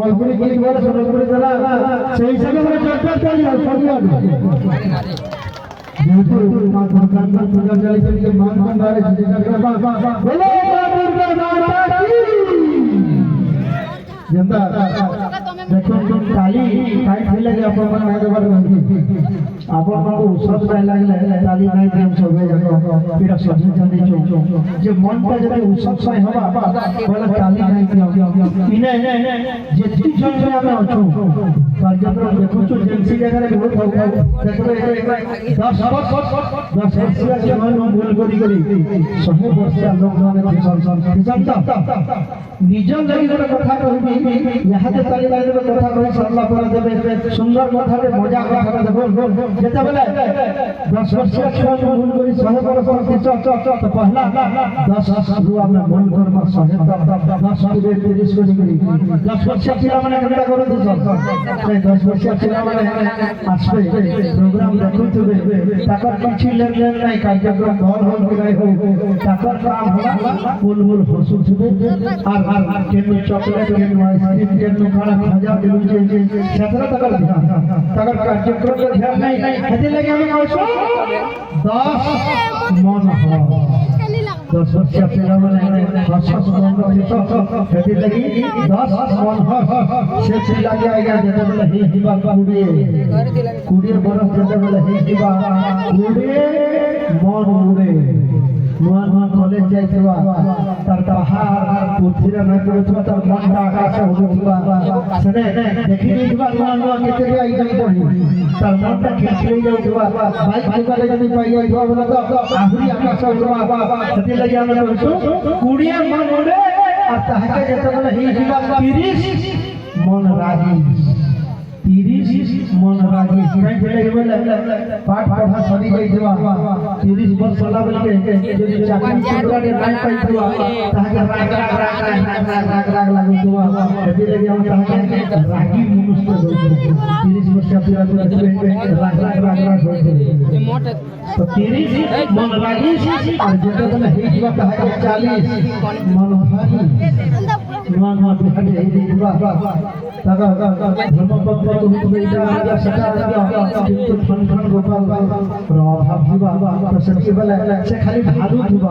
সম্বলপুরি গীত বলে সম্বলপুরি জেলা সেই হিসাবে আমরা চর্চা চালি আর সরিয়া যেহেতু মা দুর্গার পূজা চালিয়ে যে মান সম্মানে যেটা করবা বলো মা দুর্গা মাতা কি যেটা দেখো তালি কাই খেলে যে আপন নাই দেবার নাই আপন को सब নাই লাগলে তালি নাই দেন সবে যাকো এটা সহ্য জানি যে মনটা যদি উৎসব সাই হবা বলে তালি নাই দিও ইনে যে তিনজন আমরা আছো তার জন্য দেখো তো জেন্সি জায়গায় বহুত দেখো 10 বর্ষিয়া জমান ভুল করি 100 বর্ষিয়া লোক মানে জানতা নিজ লাগি একটা কথা কইবি ইহাতে তালি লাগি কথা কই আল্লাহ করে দেবে সুন্দর কথাতে মজা কথা দেখো যেটা বলে 10 বর্ষিয়া জমান ভুল করি 100 বর্ষ তো পহলা 10 রু আমরা ভুল করব 100 10 30 করি 10 বর্ষিয়া ছিল মানে একটা করে দিছ সেই 10 বর্ষিয়া ছিল মানে আসবে প্রোগ্রাম দেখুতবে টাকার কিছু লেনদেন নাই কার্যক্রম বল হল নাই হোক টাকার কাম হলা ফুলমুল হসুছবে আর কেন চকলেট কেন আইসক্রিম কেন খানা খাজা দিলু যে সেটা টাকার ধ্যান টাকার কার্যক্রম ধ্যান নাই এতে লাগে আমি কইছো 10 মন হয় 10 বর্ষিয়া ছিল মানে 10 মন এতে লাগি 10 মন হয় সে লাগে আইগা যেটা বলে হি হিবা কুড়িয়ে বরফ যেতে বলে হি হিবা উড়ে মন উড়ে নুয়া নুয়া কলেজ যাইছিবা তার পাহাড় পৃথিবীর না করেছিবা তার মনটা আকাশে উড়িবা সেনে দেখি দিবা নুয়া নুয়া কেতে আইগা পড়ি তার মনটা খেলে যাইবা বাইক দোকানে যদি পাই যাইবা বলে তো আহুরি আকাশে উড়বা সেটি লাগি আমরা কইছো কুড়িয়ে মন উড়ে আর তাহাকে যেতে বলে হি হিবা 30 মন রাগি 30 मन रागी काई चले बोले पाठ पढ़ा सरी गई दिवा 30 वर्ष होला बोले যদি চাকরি চুরারে নাই পাইতবা তাহাকে রাগ লাগি দিবা এতে লাগি আমরা তাহাকে রাগী মনুষ্য বলছি 30 वर्ष पूरा রাগ হইছে তো 30 मन रागी আর যেটা বলে হে দিবা তাহাকে 40 मन भारी नुआ नुआ बिहाडे হে দিবা তাগা ধর্মপত্র তুমি এটা রাজা সেটা কিন্তু ঠন গোপাল প্রভাব দিবা তো সেটি বলে সে খালি ভালু দিবা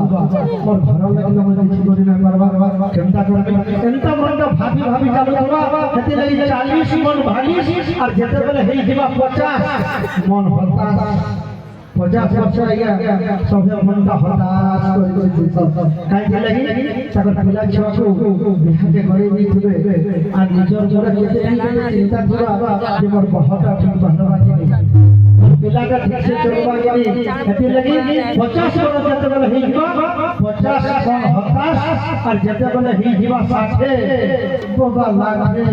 মোর ঘর লাগলে মনে কিছু করি না বারবার চিন্তা করবে চিন্তা মনটা ভাবি ভাবি চালু দিবা সেটি লাগি 40 মন ভাগি আর যেতে বলে হেই দিবা 50 মন হতাশ 50 वर्ष आइया सबे मनटा हताश कर दिस काई লাগি তাকর পিলা ছুয়াকু বিহাতে করে দিবে আর নিজর জরে কেতে চিন্তা করা যে মোর বহটা ঠিক বানবা কি পিলাটা ঠিক সে চলবা কি এতে লাগি 50 বড় যেতে বলে হিবা 50 কোন হতাশ আর যেতে বলে হিবা 60 বাবা লাগে